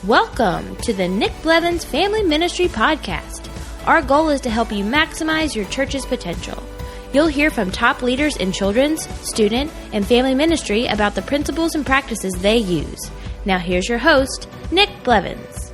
Welcome to the Nick Blevins Family Ministry Podcast. Our goal is to help you maximize your church's potential. You'll hear from top leaders in children's, student, and family ministry about the principles and practices they use. Now here's your host, Nick Blevins.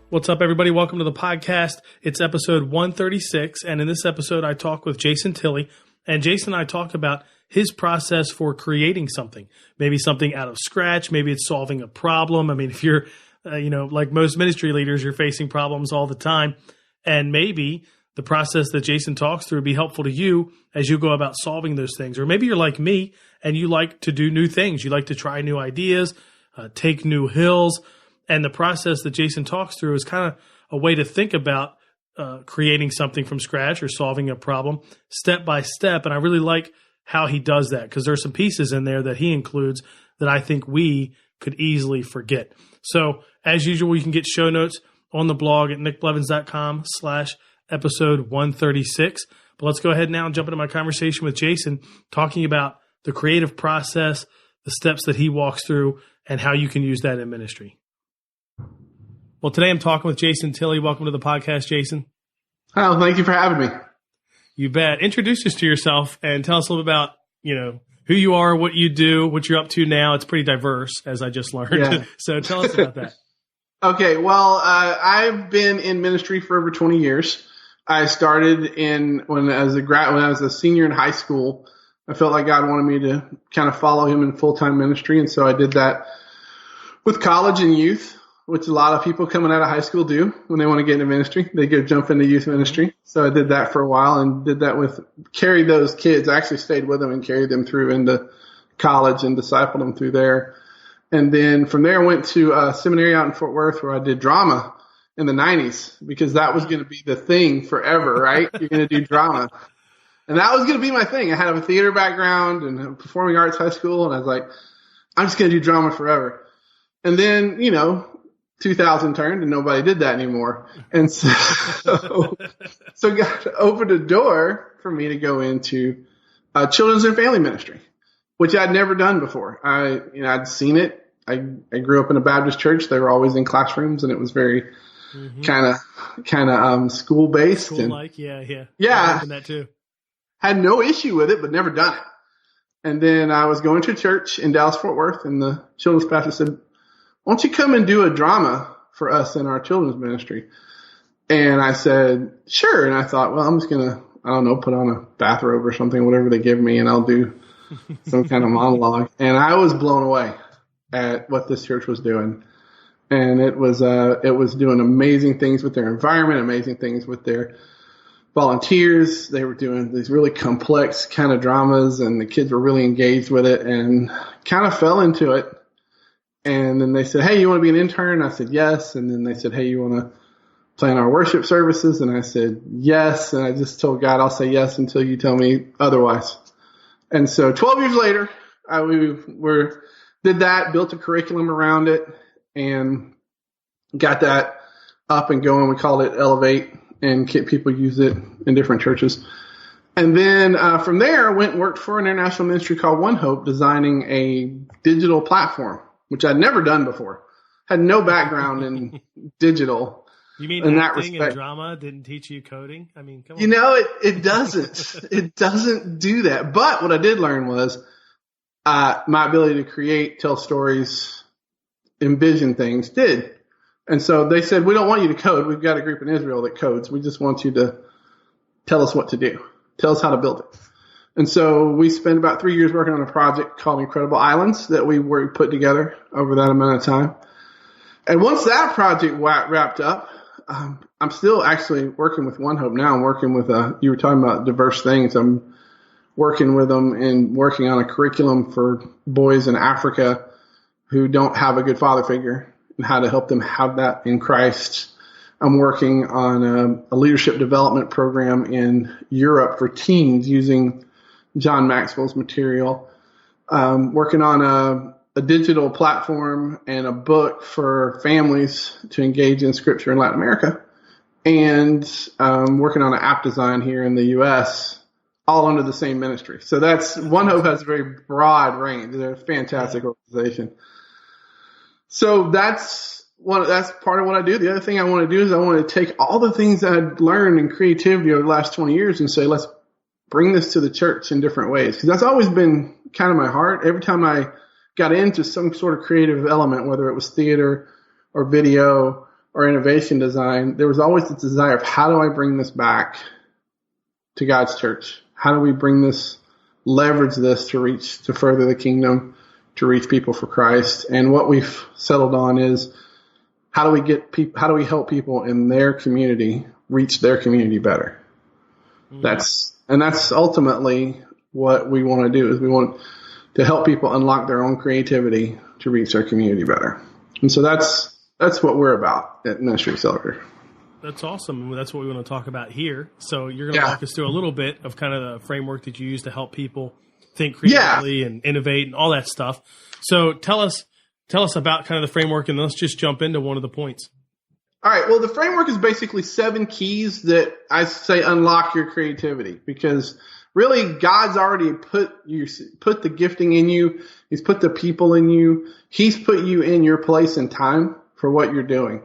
What's up, everybody? Welcome to the podcast. It's episode 136, and in this episode, I talk with Jason Tilley, and Jason and I talk about his process for creating something, maybe something out of scratch. Maybe it's solving a problem. I mean, if you're, like most ministry leaders, you're facing problems all the time. And maybe the process that Jason talks through would be helpful to you as you go about solving those things. Or maybe you're like me and you like to do new things. You like to try new ideas, take new hills. And the process that Jason talks through is kind of a way to think about creating something from scratch or solving a problem step by step. And I really like how he does that, because there's some pieces in there that he includes that I think we could easily forget. So as usual, you can get show notes on the blog at nickblevins.com/episode 136. But let's go ahead now and jump into my conversation with Jason, talking about the creative process, the steps that he walks through, and how you can use that in ministry. Well, today I'm talking with Jason Tilley. Welcome to the podcast, Jason. Oh, thank you for having me. You bet. Introduce us to yourself and tell us a little bit about, who you are, what you do, what you're up to now. It's pretty diverse, as I just learned. Yeah. So tell us about that. Okay. Well, I've been in ministry for over 20 years. I started when I was a senior in high school. I felt like God wanted me to kind of follow him in full-time ministry. And so I did that with college and youth, which a lot of people coming out of high school do when they want to get into ministry. They go jump into youth ministry. So I did that for a while and carried those kids. I actually stayed with them and carried them through into college and discipled them through there. And then from there I went to a seminary out in Fort Worth where I did drama in the 90s, because that was going to be the thing forever, right? You're going to do drama. And that was going to be my thing. I had a theater background and a performing arts high school, and I was like, I'm just going to do drama forever. And then, 2000 turned and nobody did that anymore. And so God opened a door for me to go into children's and family ministry, which I'd never done before. I'd seen it. I grew up in a Baptist church. They were always in classrooms, and it was very kind of school based. School-like, yeah. Yeah. That too. Had no issue with it, but never done it. And then I was going to a church in Dallas, Fort Worth, and the children's pastor said, why don't you come and do a drama for us in our children's ministry? And I said, sure. And I thought, well, I'm just going to, put on a bathrobe or something, whatever they give me, and I'll do some kind of monologue. And I was blown away at what this church was doing. And it was doing amazing things with their environment, amazing things with their volunteers. They were doing these really complex kind of dramas, and the kids were really engaged with it and kind of fell into it. And then they said, hey, you want to be an intern? I said, yes. And then they said, hey, you want to plan our worship services? And I said, yes. And I just told God, I'll say yes until you tell me otherwise. And so 12 years later, we did that, built a curriculum around it, and got that up and going. We called it Elevate, and people use it in different churches. And then from there, I went and worked for an international ministry called One Hope, designing a digital platform, which I'd never done before. Had no background in digital. You mean acting and drama didn't teach you coding? I mean, come on. It doesn't. It doesn't do that. But what I did learn was my ability to create, tell stories, envision things did. And so they said, we don't want you to code. We've got a group in Israel that codes. We just want you to tell us what to do. Tell us how to build it. And so we spent about 3 years working on a project called Incredible Islands that we put together over that amount of time. And once that project wrapped up, I'm still actually working with One Hope now. I'm working with you were talking about diverse things. I'm working with them and working on a curriculum for boys in Africa who don't have a good father figure and how to help them have that in Christ. I'm working on a leadership development program in Europe for teens using John Maxwell's material. Working on a digital platform and a book for families to engage in scripture in Latin America. And working on an app design here in the U.S., all under the same ministry. So that's One Hope has a very broad range. They're a fantastic organization. So that's part of what I do. The other thing I want to do is I want to take all the things that I've learned in creativity over the last 20 years and say, let's bring this to the church in different ways. Because that's always been kind of my heart. Every time I got into some sort of creative element, whether it was theater or video or innovation design, there was always this desire of how do I bring this back to God's church? How do we bring this, leverage this to further the kingdom, to reach people for Christ? And what we've settled on is how do we help people in their community reach their community better? Mm-hmm. That's ultimately what we want to do, is we want to help people unlock their own creativity to reach their community better. And so that's what we're about at Ministry Accelerator. That's awesome. That's what we want to talk about here. So you're going to walk us through a little bit of kind of the framework that you use to help people think creatively and innovate and all that stuff. So tell us about kind of the framework, and let's just jump into one of the points. All right. Well, the framework is basically 7 keys that I say unlock your creativity, because really God's already put the gifting in you. He's put the people in you. He's put you in your place and time for what you're doing.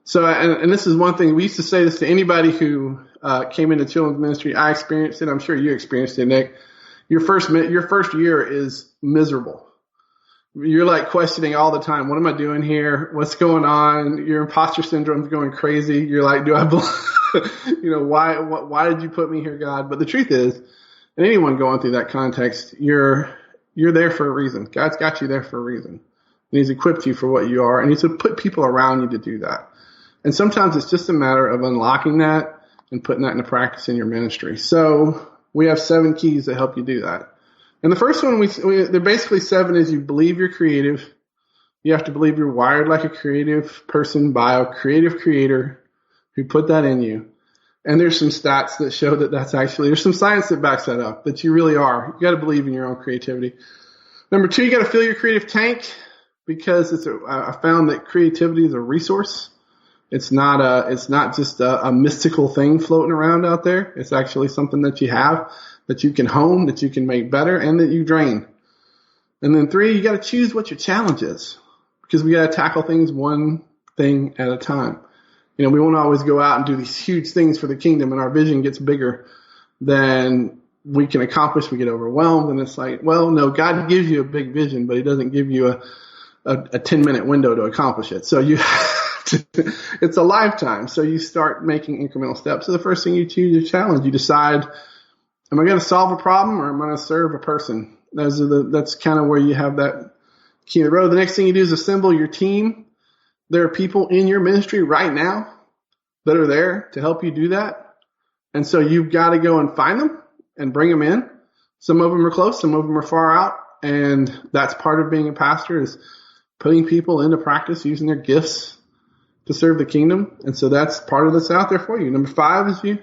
So, and this is one thing, we used to say this to anybody who came into children's ministry. I experienced it. I'm sure you experienced it, Nick. Your first year is miserable. You're like questioning all the time. What am I doing here? What's going on? Your imposter syndrome is going crazy. You're like, do I believe, why did you put me here, God? But the truth is, and anyone going through that context, you're there for a reason. God's got you there for a reason. And He's equipped you for what you are, and He's put people around you to do that. And sometimes it's just a matter of unlocking that and putting that into practice in your ministry. So we have 7 keys that help you do that. And the first one, they're basically 7, is you believe you're creative. You have to believe you're wired like a creative person by a creative creator who put that in you. And there's some stats that show that there's some science that backs that up, that you really are. You got to believe in your own creativity. Number 2, you got to fill your creative tank, because I found that creativity is a resource. It's not just a mystical thing floating around out there. It's actually something that you have, that you can hone, that you can make better, and that you drain. And then 3, you got to choose what your challenge is, because we got to tackle things one thing at a time. We won't always go out and do these huge things for the kingdom, and our vision gets bigger than we can accomplish. We get overwhelmed, and it's like, well, no, God gives you a big vision, but He doesn't give you a 10-minute window to accomplish it. So it's a lifetime. So you start making incremental steps. So the first thing you choose your challenge. You decide, am I going to solve a problem, or am I going to serve a person? That's kind of where you have that key in the road. The next thing you do is assemble your team. There are people in your ministry right now that are there to help you do that. And so you've got to go and find them and bring them in. Some of them are close, some of them are far out. And that's part of being a pastor, is putting people into practice, using their gifts to serve the kingdom. And so that's part of that's out there for you. Number 5 is you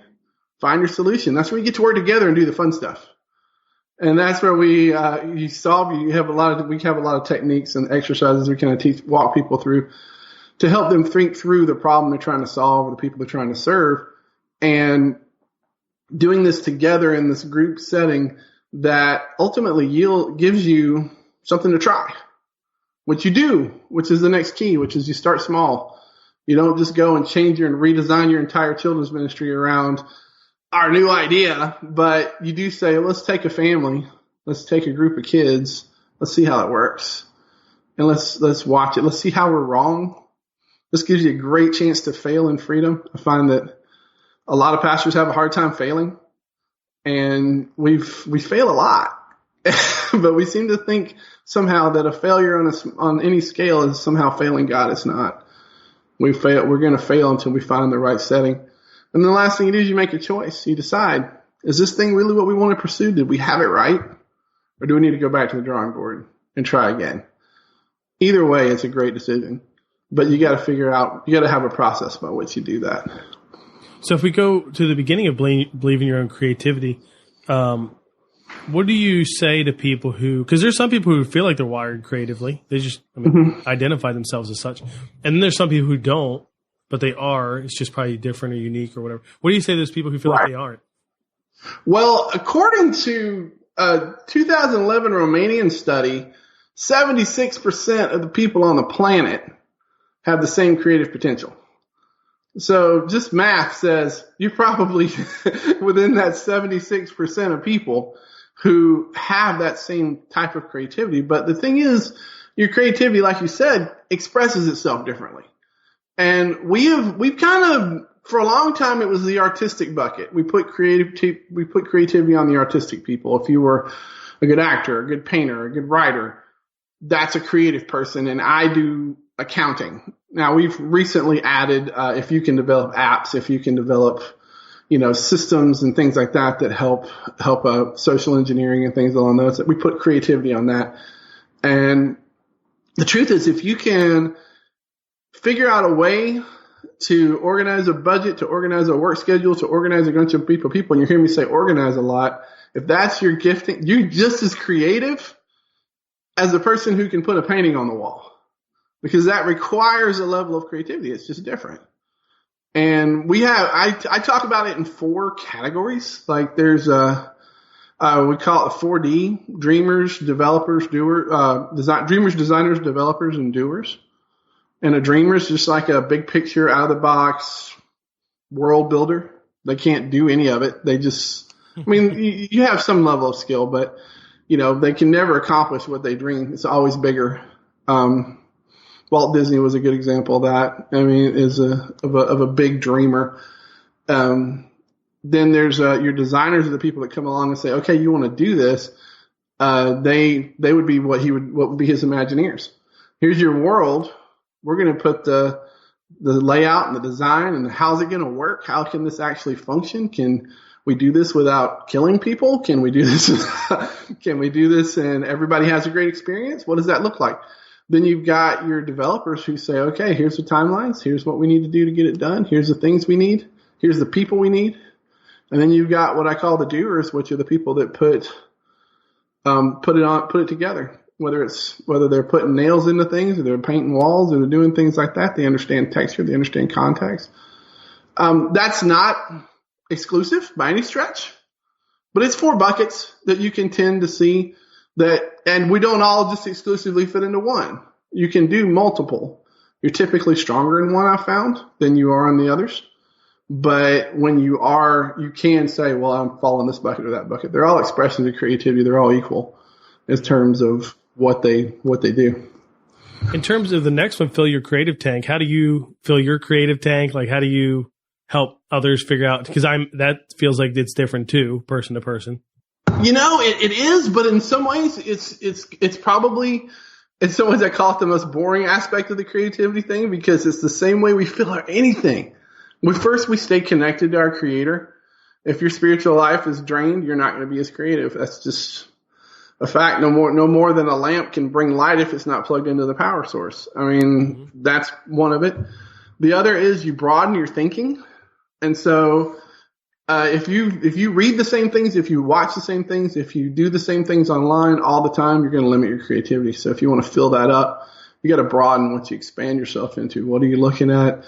find your solution. That's where you get to work together and do the fun stuff. And that's where we have a lot of techniques and exercises we kind of walk people through to help them think through the problem they're trying to solve or the people they're trying to serve. And doing this together in this group setting that ultimately gives you something to try. What you do, which is the next key, which is you start small. You don't just go and change and redesign your entire children's ministry around our new idea, but you do say, let's take a family, let's take a group of kids, let's see how it works, and let's watch it. Let's see how we're wrong. This gives you a great chance to fail in freedom. I find that a lot of pastors have a hard time failing, and we fail a lot, but we seem to think somehow that a failure on any scale is somehow failing God. It's not. We're going to fail until we find the right setting. And the last thing you do is you make a choice. You decide, is this thing really what we want to pursue? Did we have it right? Or do we need to go back to the drawing board and try again? Either way, it's a great decision. But you got to figure out, you got to have a process by which you do that. So if we go to the beginning of believing your own creativity, what do you say to people who, because there's some people who feel like they're wired creatively. They just identify themselves as such. And then there's some people who don't, but they are. It's just probably different or unique or whatever. What do you say to those people who feel like they aren't? Well, according to a 2011 Romanian study, 76% of the people on the planet have the same creative potential. So just math says you're probably within that 76% of people who have that same type of creativity. But the thing is, your creativity, like you said, expresses itself differently. And we've kind of, for a long time, it was the artistic bucket. We put creativity on the artistic people. If you were a good actor, a good painter, a good writer, that's a creative person. And I do accounting. Now we've recently added, if you can develop apps, if you can develop, systems and things like that help social engineering and things along those, that we put creativity on that. And the truth is, if you can figure out a way to organize a budget, to organize a work schedule, to organize a bunch of people, and you hear me say organize a lot, if that's your gifting, you're just as creative as the person who can put a painting on the wall, because that requires a level of creativity. It's just different. And I talk about it in 4 categories. Like there's we call it 4D: dreamers, developers, dreamers, designers, developers, and doers. And a dreamer is just like a big picture, out of the box world builder. They can't do any of it. They just, you have some level of skill, but they can never accomplish what they dream. It's always bigger. Walt Disney was a good example of that. Is of a big dreamer. Then there's your designers are the people that come along and say, okay, you want to do this. They would be what would be his Imagineers. Here's your world. We're going to put the layout and the design and how's it going to work? How can this actually function? Can we do this without killing people? Can we do this? And everybody has a great experience? What does that look like? Then you've got your developers who say, okay, here's the timelines. Here's what we need to do to get it done. Here's the things we need. Here's the people we need. And then you've got what I call the doers, which are the people that put it together. Whether they're putting nails into things, or they're painting walls, or they're doing things like that. They understand texture. They understand context. That's not exclusive by any stretch, but it's 4 buckets that you can tend to see that, and we don't all just exclusively fit into one. You can do multiple. You're typically stronger in one, I've found, than you are in the others. But when you can say, well, I'm following this bucket or that bucket. They're all expressions of creativity. They're all equal in terms of what they do. In terms of the next one, fill your creative tank. How do you fill your creative tank? Like, how do you help others figure out? Because that feels like it's different too, person to person. It is, but in some ways it's probably, in some ways I call it the most boring aspect of the creativity thing, because it's the same way we feel anything. We stay connected to our Creator. If your spiritual life is drained, you're not going to be as creative. That's just a fact. No more than a lamp can bring light if it's not plugged into the power source. That's one of it. The other is you broaden your thinking. And so, if you read the same things, if you watch the same things, if you do the same things online all the time, you're going to limit your creativity. So if you want to fill that up, you got to broaden what you expand yourself into. What are you looking at?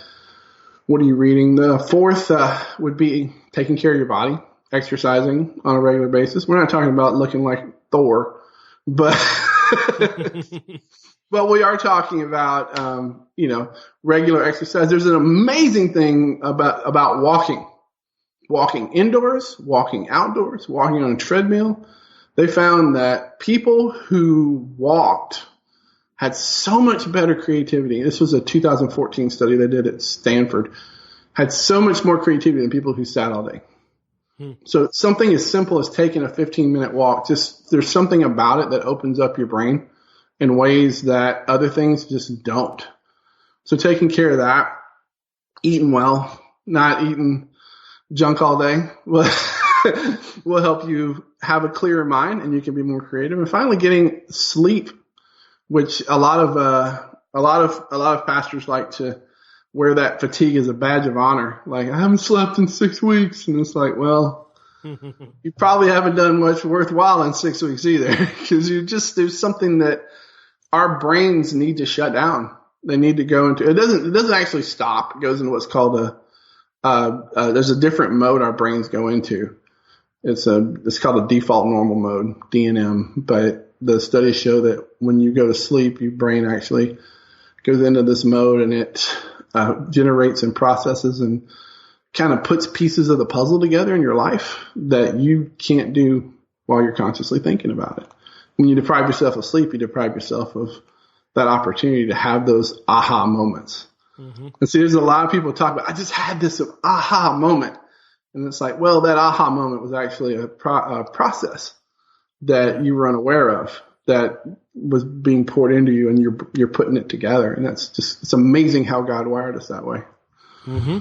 What are you reading? The 4th, would be taking care of your body, exercising on a regular basis. We're not talking about looking like Thor, but but we are talking about regular exercise. There's an amazing thing about walking indoors, walking outdoors, walking on a treadmill. They found that people who walked had so much better creativity. This was a 2014 study they did at Stanford. Had so much more creativity than people who sat all day. So something as simple as taking a 15-minute walk, just there's something about it that opens up your brain in ways that other things just don't. So taking care of that, eating well, not eating junk all day will help you have a clearer mind, and you can be more creative. And finally, getting sleep, which a lot of pastors like to wear that fatigue as a badge of honor. Like, I haven't slept in 6 weeks. And it's like, well, you probably haven't done much worthwhile in 6 weeks either, because there's something that our brains need to shut down. They need to go into, it doesn't actually stop. It goes into what's called there's a different mode our brains go into. It's called a default normal mode, DNM. But the studies show that when you go to sleep, your brain actually goes into this mode, and it generates and processes and kind of puts pieces of the puzzle together in your life that you can't do while you're consciously thinking about it. When you deprive yourself of sleep, you deprive yourself of that opportunity to have those aha moments. Mm-hmm. And see, there's a lot of people talk about, I just had this aha moment. And it's like, well, that aha moment was actually a process that you were unaware of that was being poured into you, and you're putting it together. And it's amazing how God wired us that way. Mm-hmm.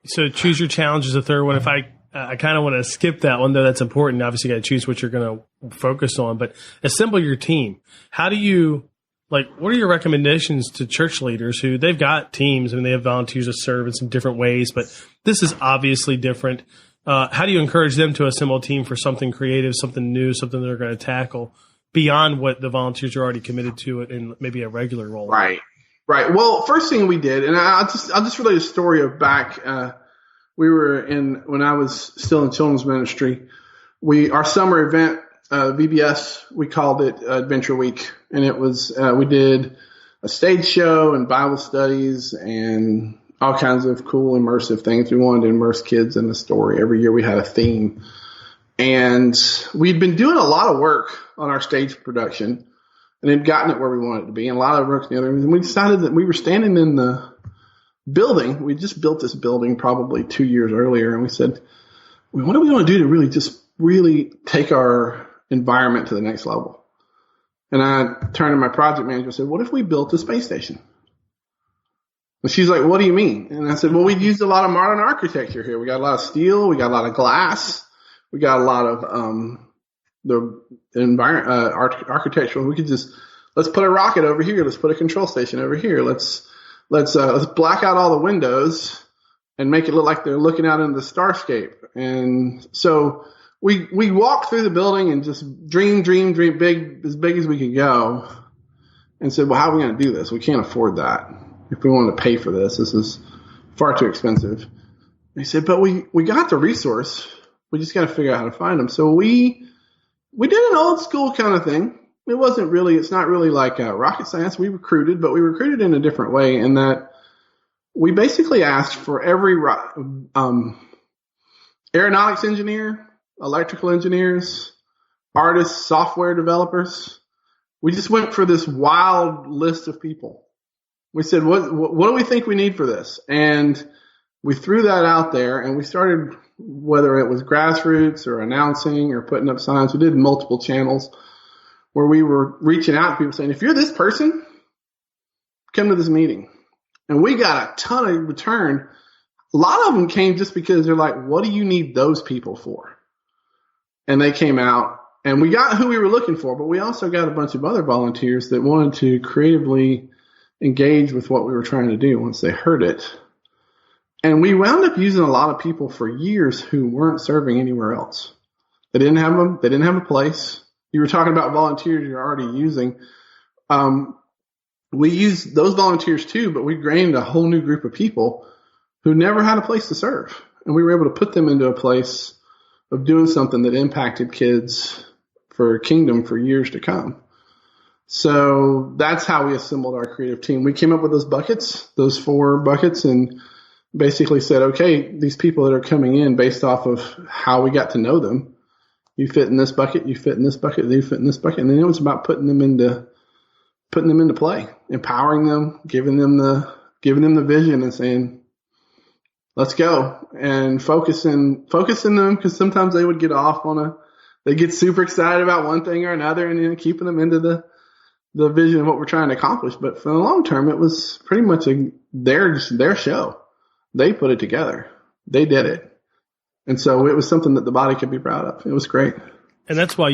So choose your challenge is the third one. If I kind of want to skip that one, though that's important. Obviously, you got to choose what you're going to focus on, but assemble your team. How do you, what are your recommendations to church leaders who they've got teams and they have volunteers that serve in some different ways, but this is obviously different. How do you encourage them to assemble a team for something creative, something new, something they're going to tackle beyond what the volunteers are already committed to it in maybe a regular role? Right. Well, first thing we did, and I'll just relate a story of back, when I was still in children's ministry, our summer event, VBS, we called it Adventure Week. And it was, we did a stage show and Bible studies and all kinds of cool immersive things. We wanted to immerse kids in the story. Every year we had a theme. And we'd been doing a lot of work on our stage production and had gotten it where we wanted it to be. And a lot of work in the other rooms. And we decided that we were standing in the building. We just built this building probably 2 years earlier. And we said, what do we want to do to really take our environment to the next level? And I turned to my project manager and said, what if we built a space station? And she's like, what do you mean? And I said, well, we've used a lot of modern architecture here. We got a lot of steel. We got a lot of glass. We got a lot of the environment architectural. We could let's put a rocket over here. Let's put a control station over here. Let's black out all the windows and make it look like they're looking out into the starscape. And so we walked through the building and just dream big, as big as we could go, and said, well, how are we going to do this? We can't afford that. If we want to pay for this is far too expensive. And he said, but we got the resource. We just got to figure out how to find them. So we did an old school kind of thing. It's not really like rocket science. We recruited, but we recruited in a different way, in that we basically asked for every aeronautics engineer, electrical engineers, artists, software developers. We just went for this wild list of people. We said, what do we think we need for this? And we threw that out there, and we started, whether it was grassroots or announcing or putting up signs, we did multiple channels where we were reaching out to people saying, if you're this person, come to this meeting. And we got a ton of return. A lot of them came just because they're like, what do you need those people for? And they came out, and we got who we were looking for, but we also got a bunch of other volunteers that wanted to creatively engage with what we were trying to do once they heard it. And we wound up using a lot of people for years who weren't serving anywhere else. They didn't have a place. You were talking about volunteers you're already using. We used those volunteers too, but we gained a whole new group of people who never had a place to serve. And we were able to put them into a place of doing something that impacted kids for kingdom for years to come. So that's how we assembled our creative team. We came up with those 4 buckets, and basically said, okay, these people that are coming in based off of how we got to know them, you fit in this bucket, you fit in this bucket, you fit in this bucket. And then it was about putting them into play, empowering them, giving them the vision and saying, let's go, and focusing them, because sometimes they would get off they get super excited about one thing or another, and then keeping them into the vision of what we're trying to accomplish. But for the long term, it was pretty much their show. They put it together. They did it. And so it was something that the body could be proud of. It was great. And that's why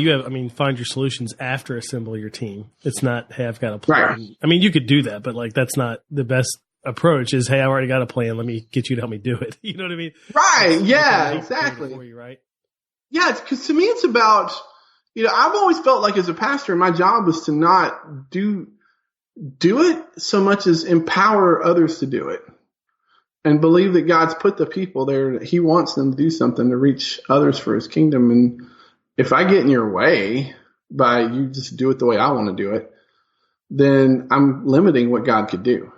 find your solutions after assemble your team. It's not, hey, I've got a plan. Right. You could do that, but that's not the best approach. Is, hey, I already got a plan. Let me get you to help me do it. You know what I mean? Right. Yeah, exactly. For you, right? Yeah, because to me it's about, I've always felt like as a pastor, my job was to not do it so much as empower others to do it. and believe that God's put the people there. He wants them to do something to reach others for his kingdom. And if I get in your way by you just do it the way I want to do it, then I'm limiting what God could do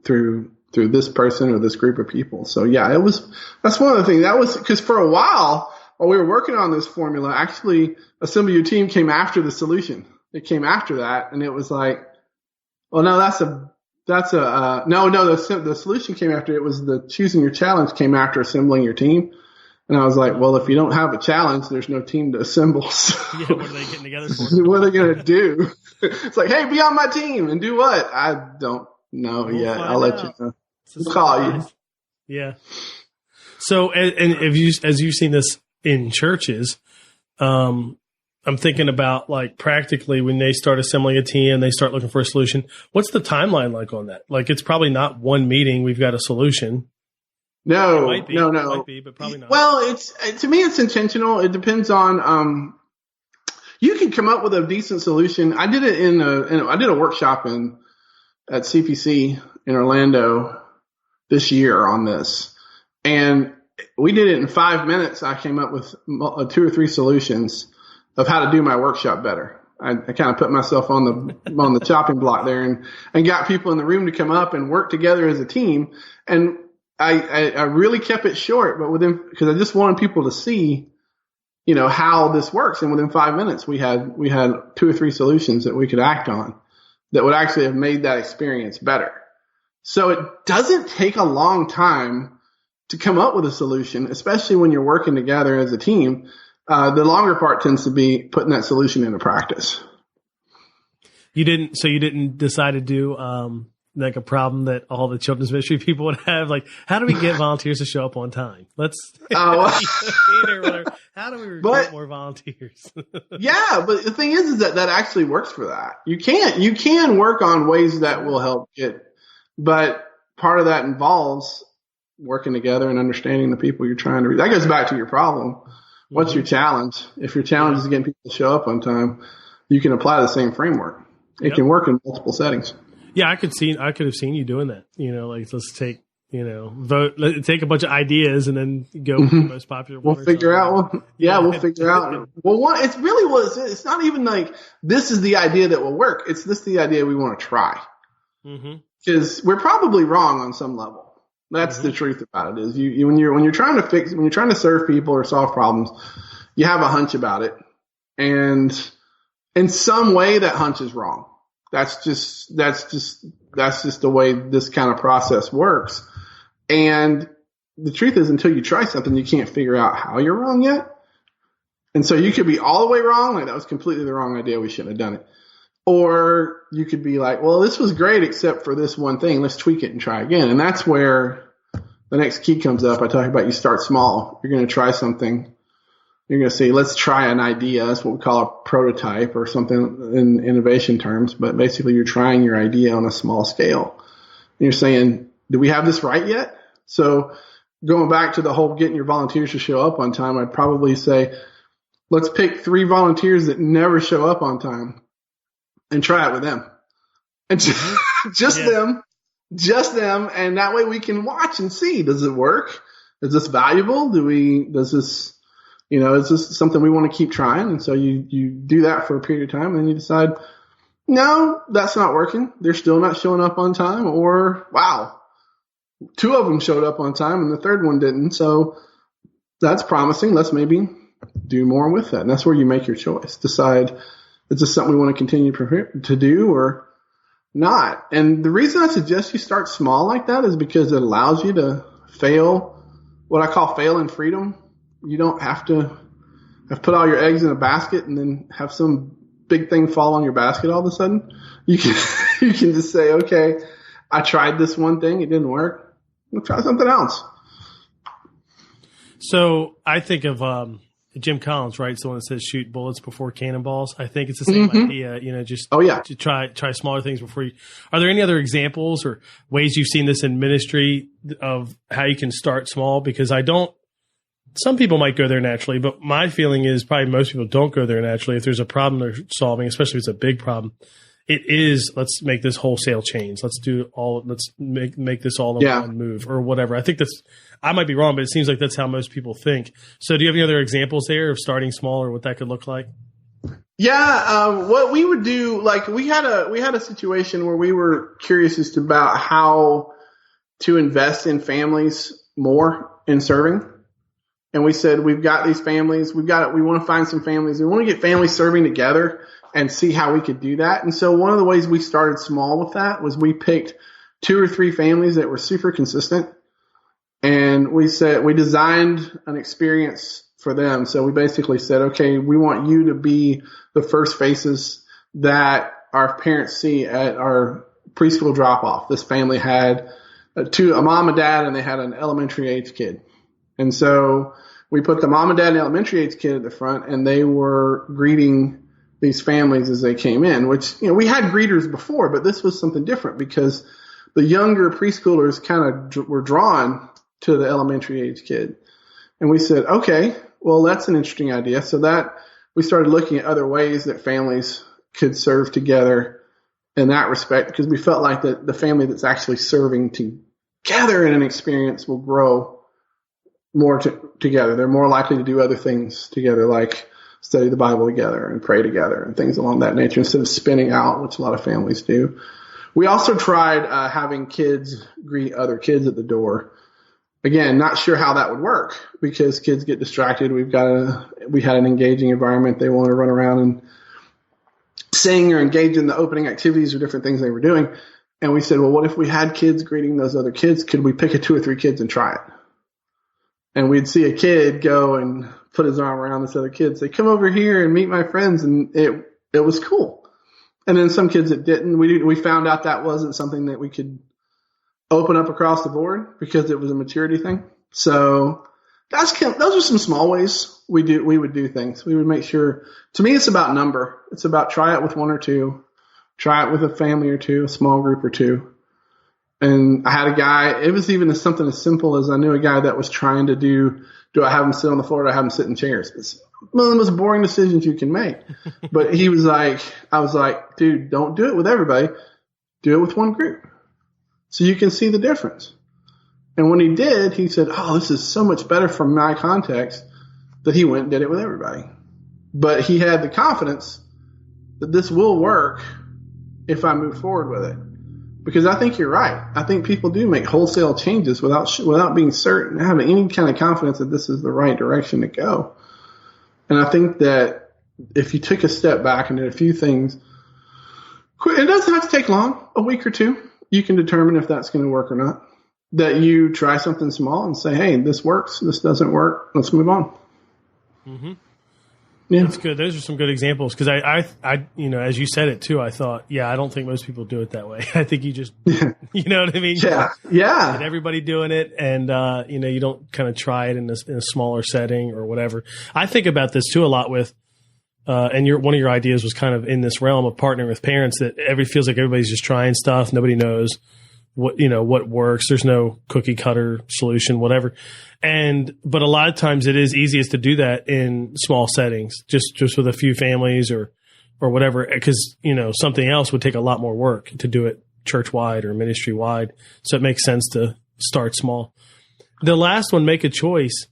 through this person or this group of people. So yeah, that's one of the things that was, because for a while we were working on this formula, actually Assemble Your Team came after the solution. It came after that. And it was like, well, no, the solution came after. It was the choosing your challenge came after assembling your team. And I was like, well, if you don't have a challenge, there's no team to assemble. So yeah, what are they getting together for? What are they going to do? It's like, hey, be on my team and do what? I don't know yet. I'll let you know. We'll call you. Yeah. So, and as you've seen this in churches, I'm thinking about like practically when they start assembling a team and they start looking for a solution. What's the timeline like on that? Like, it's probably not one meeting. We've got a solution. No, it no. It might be, but probably not. Well, to me, it's intentional. It depends on, you can come up with a decent solution. I did it I did a workshop at CPC in Orlando this year on this, and we did it in 5 minutes. I came up with 2 or 3 solutions of how to do my workshop better. I kind of put myself on the chopping block there and got people in the room to come up and work together as a team. And I really kept it short, but because I just wanted people to see, how this works. And within 5 minutes, we had 2 or 3 solutions that we could act on that would actually have made that experience better. So it doesn't take a long time to come up with a solution, especially when you're working together as a team. The longer part tends to be putting that solution into practice. You didn't decide to do like a problem that all the children's ministry people would have, like, how do we get volunteers to show up on time? How do we recruit more volunteers? Yeah, but the thing is that actually works for that. You can work on ways that will help but part of that involves working together and understanding the people you're trying to reach. That goes back to your problem. What's your challenge? If your challenge is getting people to show up on time, you can apply the same framework. It can work in multiple settings. Yeah, I could have seen you doing that. Like, let's take, take a bunch of ideas and then go with the most popular one. We'll figure out one. Yeah, we'll figure out. Well, it's really it's not even like this is the idea that will work. It's the idea we want to try. Because we're probably wrong on some level. That's the truth about it. Is when you're trying to serve people or solve problems, you have a hunch about it, and in some way that hunch is wrong. That's just the way this kind of process works. And the truth is, until you try something, you can't figure out how you're wrong yet. And so you could be all the way wrong, like that was completely the wrong idea, we shouldn't have done it. Or you could be like, well, this was great except for this one thing. Let's tweak it and try again. And that's where the next key comes up. I talk about you start small. You're going to try something. You're going to say, let's try an idea. That's what we call a prototype or something in innovation terms. But basically, you're trying your idea on a small scale. And you're saying, do we have this right yet? So going back to the whole getting your volunteers to show up on time, I'd probably say, let's pick 3 volunteers that never show up on time and try it with them. And just them. And that way we can watch and see, does it work? Is this valuable? Is this something we want to keep trying? And so you do that for a period of time and then you decide, no, that's not working. They're still not showing up on time, or wow, 2 of them showed up on time and the 3rd one didn't. So that's promising. Let's maybe do more with that. And that's where you make your choice. Decide, is this something we want to continue to do or not? And the reason I suggest you start small like that is because it allows you to fail, what I call fail in freedom. You don't have to put all your eggs in a basket and then have some big thing fall on your basket all of a sudden. You can just say, okay, I tried this one thing. It didn't work. We'll try something else. So I think of Jim Collins, right? It's the one that says shoot bullets before cannonballs. I think it's the same idea, to try smaller things before you. Are there any other examples or ways you've seen this in ministry of how you can start small? Because some people might go there naturally, but my feeling is probably most people don't go there naturally. If there's a problem they're solving, especially if it's a big problem, it is, let's make this wholesale change. Let's make this all in one move or whatever. I think I might be wrong, but it seems like that's how most people think. So do you have any other examples there of starting small or what that could look like? Yeah. What we would do, like we had a situation where we were curious as to about how to invest in families more in serving. And we said, we've got these families, we want to find some families. We want to get families serving together and see how we could do that. And so one of the ways we started small with that was we picked 2 or 3 families that were super consistent. And we designed an experience for them. So we basically said, okay, we want you to be the first faces that our parents see at our preschool drop off. This family had a mom and dad, and they had an elementary age kid. And so we put the mom and dad and elementary age kid at the front, and they were greeting these families as they came in, which, we had greeters before, but this was something different because the younger preschoolers kind of were drawn to the elementary age kid. And we said, okay, well, that's an interesting idea. So that we started looking at other ways that families could serve together in that respect, because we felt like the family that's actually serving together in an experience will grow more together. They're more likely to do other things together, like study the Bible together and pray together and things along that nature, instead of spinning out, which a lot of families do. We also tried having kids greet other kids at the door. Again, not sure how that would work because kids get distracted. We had an engaging environment. They want to run around and sing or engage in the opening activities or different things they were doing. And we said, well, what if we had kids greeting those other kids? Could we pick 2 or 3 kids and try it? And we'd see a kid go and put his arm around this other kid, say, come over here and meet my friends. And it was cool. And then some kids that didn't, we found out that wasn't something that we could open up across the board because it was a maturity thing. So those are some small ways we would do things. We would make sure, to me, it's about number. It's about try it with 1 or 2, try it with a family or 2, a small group or 2. And I had a guy, it was even something as simple as I knew a guy that was trying to do I have him sit on the floor or do I have him sit in chairs? It's one of the most boring decisions you can make. But I was like, dude, don't do it with everybody. Do it with one group so you can see the difference. And when he did, he said, oh, this is so much better from my context, that he went and did it with everybody. But he had the confidence that this will work if I move forward with it. Because I think you're right. I think people do make wholesale changes without being certain, having any kind of confidence that this is the right direction to go. And I think that if you took a step back and did a few things, it doesn't have to take long, a week or 2. You can determine if that's going to work or not. That you try something small and say, hey, this works, this doesn't work, let's move on. Mm-hmm. Yeah. That's good. Those are some good examples because I, as you said it too, I thought, I don't think most people do it that way. I think you just, you know what I mean? Yeah. Get everybody doing it, and you don't kind of try it in a smaller setting or whatever. I think about this too a lot with, and one of your ideas was kind of in this realm of partnering with parents that feels like everybody's just trying stuff. Nobody knows what works. There's no cookie cutter solution, whatever. But a lot of times it is easiest to do that in small settings, just with a few families or whatever, because, something else would take a lot more work to do it church wide or ministry wide. So it makes sense to start small. The last one, make a choice.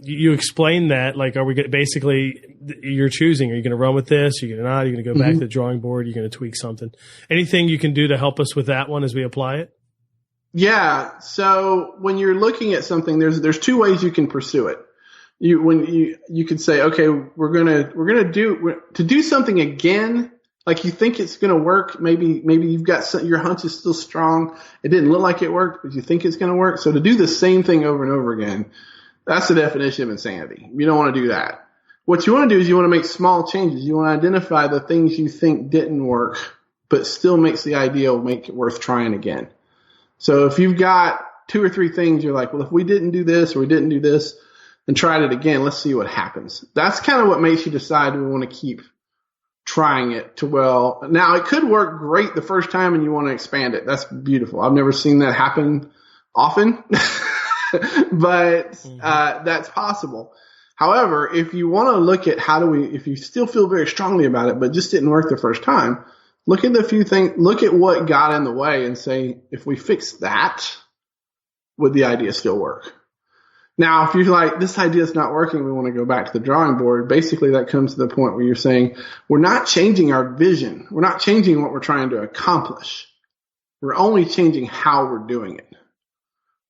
You explained that, like, are we basically you're choosing, are you going to run with this? Are you going to not? Are you going to go back to the drawing board? Are you going to tweak something? Anything you can do to help us with that one as we apply it? Yeah. So when you're looking at something, there's 2 ways you can pursue it. You could say, okay, we're going to do something again. Like you think it's going to work. Maybe you've got your hunch is still strong. It didn't look like it worked, but you think it's going to work. So to do the same thing over and over again, that's the definition of insanity. You don't want to do that. What you want to do is you want to make small changes. You want to identify the things you think didn't work, but still makes the idea make it worth trying again. So if you've got 2 or 3 things, you're like, well, if we didn't do this or we didn't do this and tried it again, let's see what happens. That's kind of what makes you decide we want to keep trying it to, well, now it could work great the first time and you want to expand it. That's beautiful. I've never seen that happen often, but that's possible. However, if you want to look at if you still feel very strongly about it, but just didn't work the first time, Look at the few things, look at what got in the way and say, if we fix that, would the idea still work? Now, if you're like, this idea is not working, we want to go back to the drawing board, basically that comes to the point where you're saying, we're not changing our vision. We're not changing what we're trying to accomplish. We're only changing how we're doing it.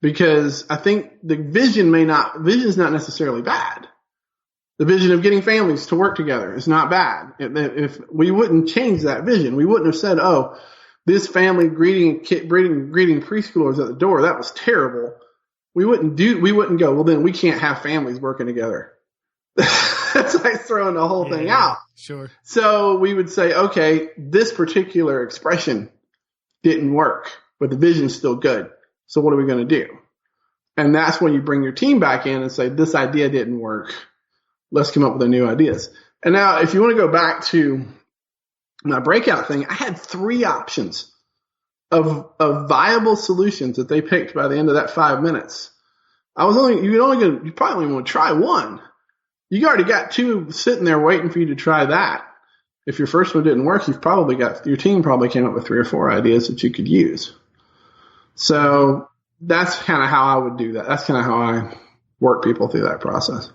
Because I think the vision is not necessarily bad. The vision of getting families to work together is not bad. If we wouldn't change that vision, we wouldn't have said, oh, this family greeting preschoolers at the door, that was terrible. We wouldn't go, well, then we can't have families working together. That's like throwing the whole thing out. Sure. So we would say, okay, this particular expression didn't work, but the vision's still good. So what are we going to do? And that's when you bring your team back in and say, this idea didn't work. Let's come up with the new ideas. And now if you want to go back to my breakout thing, I had 3 options of viable solutions that they picked by the end of that 5 minutes. You probably only want to try one. You already got 2 sitting there waiting for you to try that. If your first one didn't work, your team probably came up with 3 or 4 ideas that you could use. So that's kind of how I would do that. That's kind of how I work people through that process.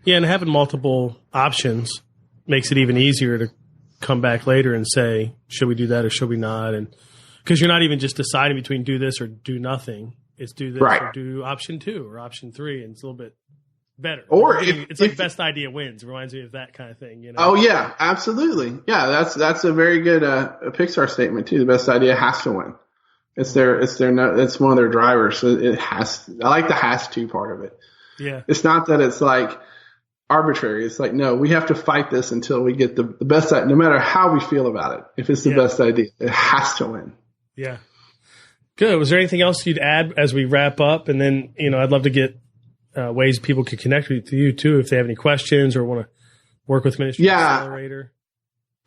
Yeah, and having multiple options makes it even easier to come back later and say, should we do that or should we not? And because you're not even just deciding between do this or do nothing. It's do this or do option 2 or option 3, and it's a little bit better. Or it's like best idea wins. It reminds me of that kind of thing. You know? Oh yeah, absolutely. Yeah, that's a very good Pixar statement too. The best idea has to win. It's one of their drivers. So I like the has to part of it. Yeah. It's not that it's like arbitrary. It's like, no, we have to fight this until we get the best idea, no matter how we feel about it. If it's the best idea, it has to win. Yeah. Good. Was there anything else you'd add as we wrap up? And then, I'd love to get ways people could connect with you too, if they have any questions or want to work with Ministry Accelerator.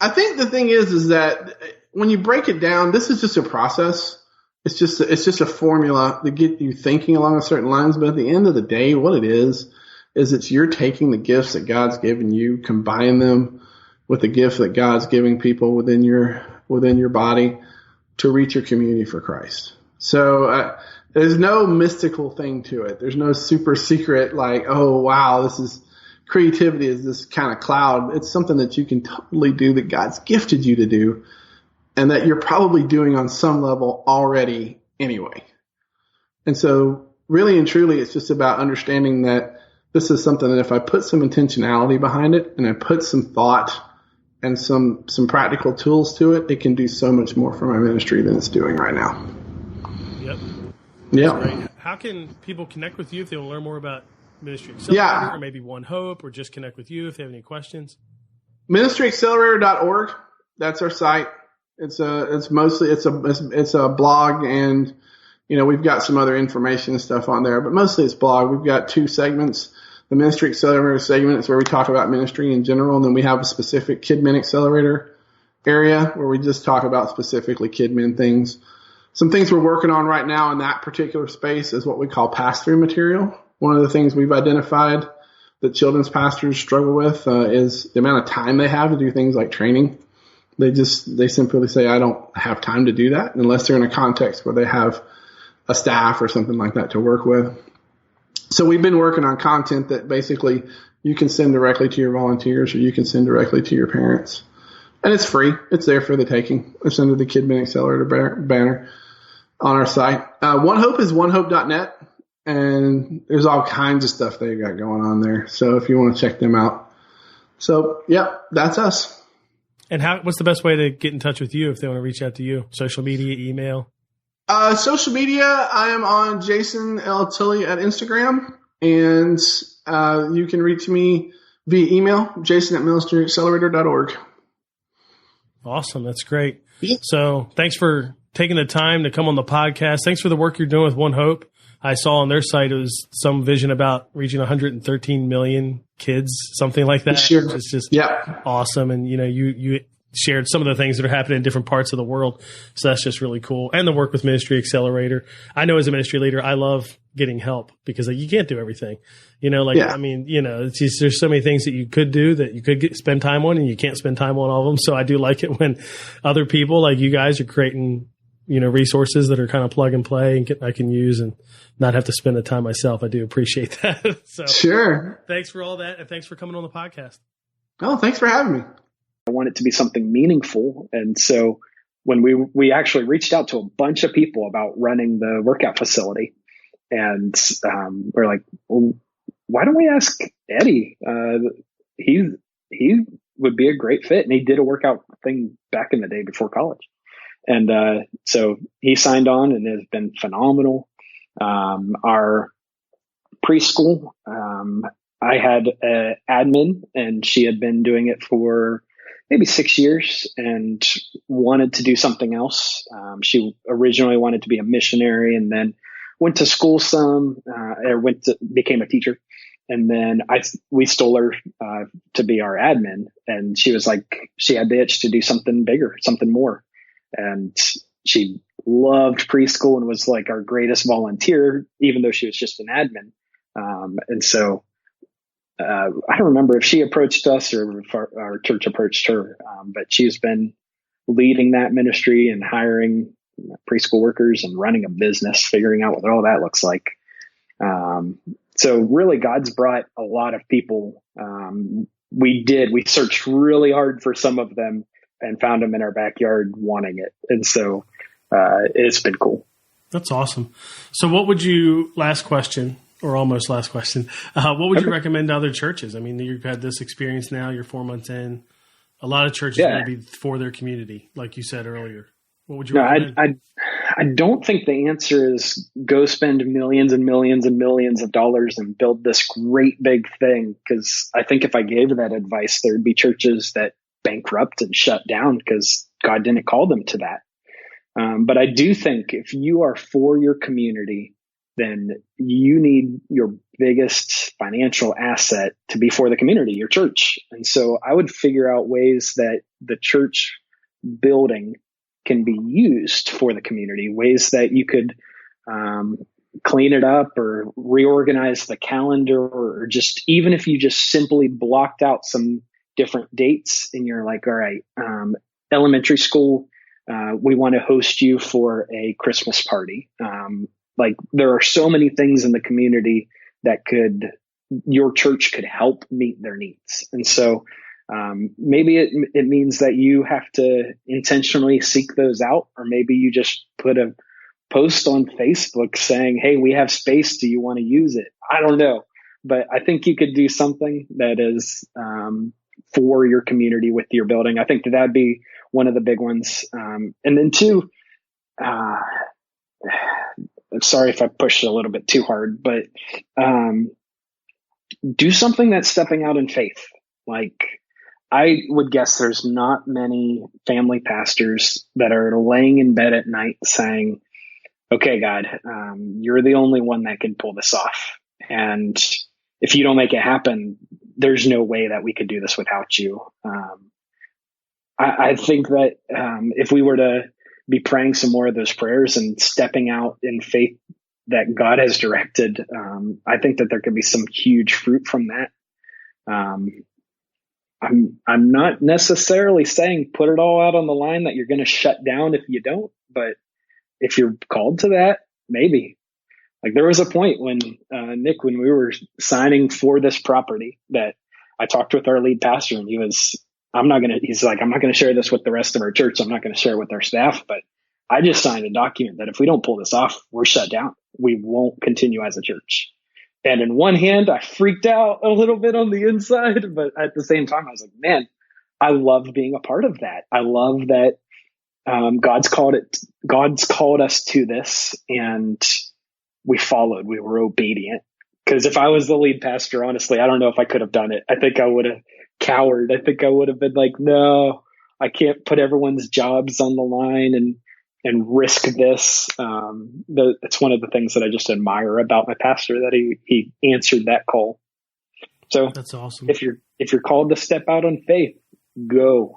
I think the thing is that when you break it down, this is just a process. It's just a formula to get you thinking along a certain lines. But at the end of the day, what it is it's you're taking the gifts that God's given you, combine them with the gift that God's giving people within your body to reach your community for Christ. So there's no mystical thing to it. There's no super secret like, oh wow, creativity is this kind of cloud. It's something that you can totally do, that God's gifted you to do, and that you're probably doing on some level already anyway. And so really and truly, it's just about understanding that this is something that if I put some intentionality behind it and I put some thought and some practical tools to it, it can do so much more for my ministry than it's doing right now. Yep. Yeah. How can people connect with you if they want to learn more about Ministry Accelerator or maybe One Hope, or just connect with you if they have any questions? MinistryAccelerator.org. That's our site. It's a blog, and we've got some other information and stuff on there, but mostly it's blog. We've got 2 segments. The Ministry Accelerator segment is where we talk about ministry in general, and then we have a specific KidMin Accelerator area where we just talk about specifically KidMin things. Some things we're working on right now in that particular space is what we call pass-through material. One of the things we've identified that children's pastors struggle with is the amount of time they have to do things like training. They simply say, I don't have time to do that unless they're in a context where they have a staff or something like that to work with. So we've been working on content that basically you can send directly to your volunteers or you can send directly to your parents. And it's free. It's there for the taking. It's under the KidMin Accelerator banner on our site. One Hope is onehope.net, and there's all kinds of stuff they got going on there. So if you want to check them out. So, that's us. And what's the best way to get in touch with you if they want to reach out to you? Social media, email? Social media, I am on Jason L. Tilley at Instagram, and you can reach me via email, jason@ministryaccelerator.org. Awesome. That's great. Yeah. So thanks for taking the time to come on the podcast. Thanks for the work you're doing with One Hope. I saw on their site it was some vision about reaching 113 million kids, something like that. Sure. It's just awesome. And, you shared some of the things that are happening in different parts of the world. So that's just really cool. And the work with Ministry Accelerator. I know as a ministry leader, I love getting help because you can't do everything. I mean, it's just, there's so many things that you could do that you could spend time on, and you can't spend time on all of them. So I do like it when other people like you guys are creating, resources that are kind of plug and play and I can use and not have to spend the time myself. I do appreciate that. So sure. Thanks for all that. And thanks for coming on the podcast. Oh, thanks for having me. I want it to be something meaningful. And so when we actually reached out to a bunch of people about running the workout facility, and we're like, well, why don't we ask Eddie? He would be a great fit. And he did a workout thing back in the day before college. And so he signed on and has been phenomenal. Our preschool, I had an admin, and she had been doing it for maybe 6 years and wanted to do something else. She originally wanted to be a missionary, and then went to school became a teacher. And then we stole her to be our admin, and she was like, she had the itch to do something bigger, something more. And she loved preschool and was like our greatest volunteer, even though she was just an admin. And so I don't remember if she approached us or if our church approached her, but she's been leading that ministry and hiring preschool workers and running a business, figuring out what all that looks like. So really, God's brought a lot of people. We searched really hard for some of them and found them in our backyard wanting it. And so it's been cool. That's awesome. So what would you, last question, or almost last question, what would you recommend to other churches? I mean, you've had this experience now, you're 4 months in. A lot of churches want to be for their community, like you said earlier. What would you recommend? I don't think the answer is go spend millions and millions and millions of dollars and build this great big thing. Because I think if I gave that advice, there'd be churches that bankrupt and shut down because God didn't call them to that. But I do think if you are for your community, then you need your biggest financial asset to be for the community, your church. And so I would figure out ways that the church building can be used for the community, ways that you could clean it up or reorganize the calendar, or just even if you just simply blocked out some different dates and you're like, all right, elementary school, we want to host you for a Christmas party. Like there are so many things in the community that your church could help meet their needs. And so maybe it means that you have to intentionally seek those out, or maybe you just put a post on Facebook saying, hey, we have space. Do you want to use it? I don't know. But I think you could do something that is for your community with your building. I think that'd be one of the big ones. And then two, I'm sorry if I pushed a little bit too hard, but do something that's stepping out in faith. Like I would guess there's not many family pastors that are laying in bed at night saying, okay, God, you're the only one that can pull this off. And if you don't make it happen, there's no way that we could do this without you. I think that if we were to be praying some more of those prayers and stepping out in faith that God has directed, I think that there could be some huge fruit from that. I'm not necessarily saying put it all out on the line that you're going to shut down if you don't, but if you're called to that, maybe. Like there was a point when Nick, when we were signing for this property, that I talked with our lead pastor, and he's like, I'm not going to share this with the rest of our church. I'm not going to share it with our staff, but I just signed a document that if we don't pull this off, we're shut down. We won't continue as a church. And in one hand, I freaked out a little bit on the inside, but at the same time, I was like, man, I love being a part of that. I love that God's called us to this, and we followed. We were obedient. Because if I was the lead pastor, honestly, I don't know if I could have done it. I think I would have cowered. I think I would have been like, no, I can't put everyone's jobs on the line and risk this. It's one of the things that I just admire about my pastor, that he answered that call. So that's awesome. If you're called to step out on faith, go.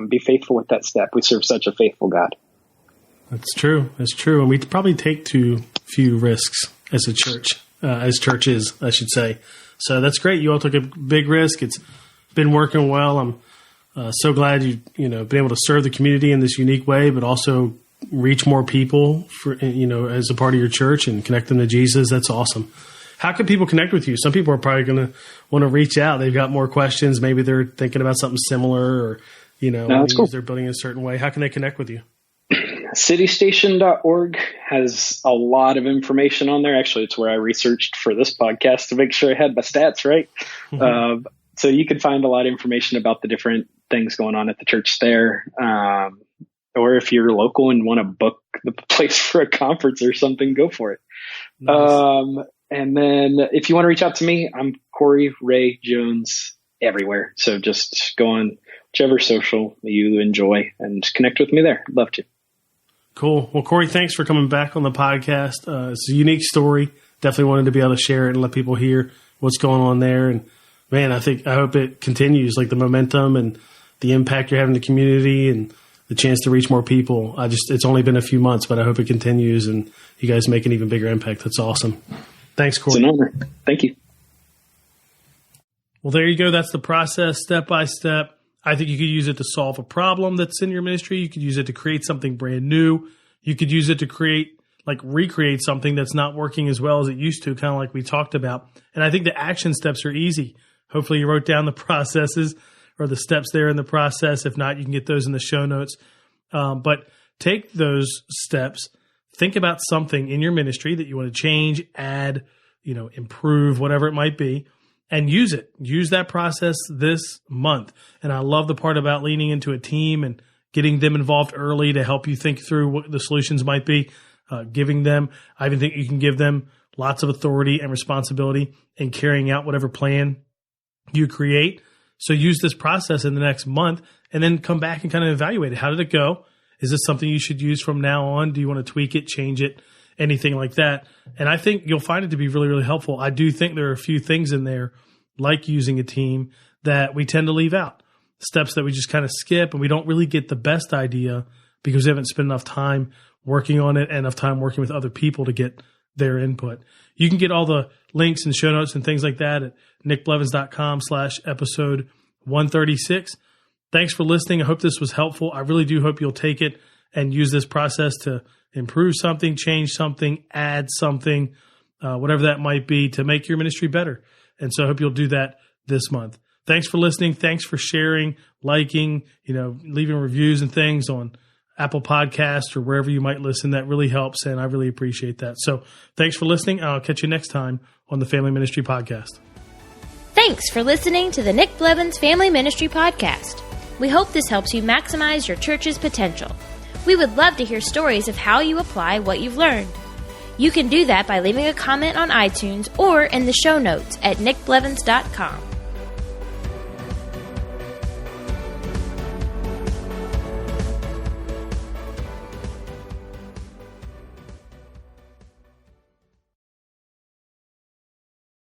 Be faithful with that step. We serve such a faithful God. That's true. That's true. And we probably take too few risks as a church, as churches, I should say. So that's great. You all took a big risk. It's been working well. I'm so glad you've been able to serve the community in this unique way, but also reach more people for, as a part of your church and connect them to Jesus. That's awesome. How can people connect with you? Some people are probably going to want to reach out. They've got more questions. Maybe they're thinking about something similar or, cool. They're building a certain way. How can they connect with you? Citystation.org has a lot of information on there. Actually, it's where I researched for this podcast to make sure I had my stats right. Mm-hmm. So you can find a lot of information about the different things going on at the church there. Or if you're local and want to book the place for a conference or something, go for it. Nice. And then if you want to reach out to me, I'm Corey Ray Jones everywhere. So just go on whichever social you enjoy and connect with me there. I'd love to. Cool. Well, Corey, thanks for coming back on the podcast. It's a unique story. Definitely wanted to be able to share it and let people hear what's going on there. And man, I hope it continues, like the momentum and the impact you're having in the community and the chance to reach more people. It's only been a few months, but I hope it continues and you guys make an even bigger impact. That's awesome. Thanks, Corey. It's an honor. Thank you. Well, there you go. That's the process, step by step. I think you could use it to solve a problem that's in your ministry. You could use it to create something brand new. You could use it to recreate something that's not working as well as it used to, kind of like we talked about. And I think the action steps are easy. Hopefully you wrote down the processes or the steps there in the process. If not, you can get those in the show notes. But take those steps. Think about something in your ministry that you want to change, add, improve, whatever it might be. And use it. Use that process this month. And I love the part about leaning into a team and getting them involved early to help you think through what the solutions might be. I even think you can give them lots of authority and responsibility in carrying out whatever plan you create. So use this process in the next month and then come back and kind of evaluate it. How did it go? Is this something you should use from now on? Do you want to tweak it, change it? Anything like that. And I think you'll find it to be really, really helpful. I do think there are a few things in there, like using a team, that we tend to leave out. Steps that we just kind of skip and we don't really get the best idea because we haven't spent enough time working on it and enough time working with other people to get their input. You can get all the links and show notes and things like that at nickblevins.com/episode 136. Thanks for listening. I hope this was helpful. I really do hope you'll take it and use this process to improve something, change something, add something, whatever that might be to make your ministry better. And so I hope you'll do that this month. Thanks for listening. Thanks for sharing, liking, leaving reviews and things on Apple Podcasts or wherever you might listen. That really helps, and I really appreciate that. So thanks for listening. I'll catch you next time on the Family Ministry Podcast. Thanks for listening to the Nick Blevins Family Ministry Podcast. We hope this helps you maximize your church's potential. We would love to hear stories of how you apply what you've learned. You can do that by leaving a comment on iTunes or in the show notes at nickblevins.com.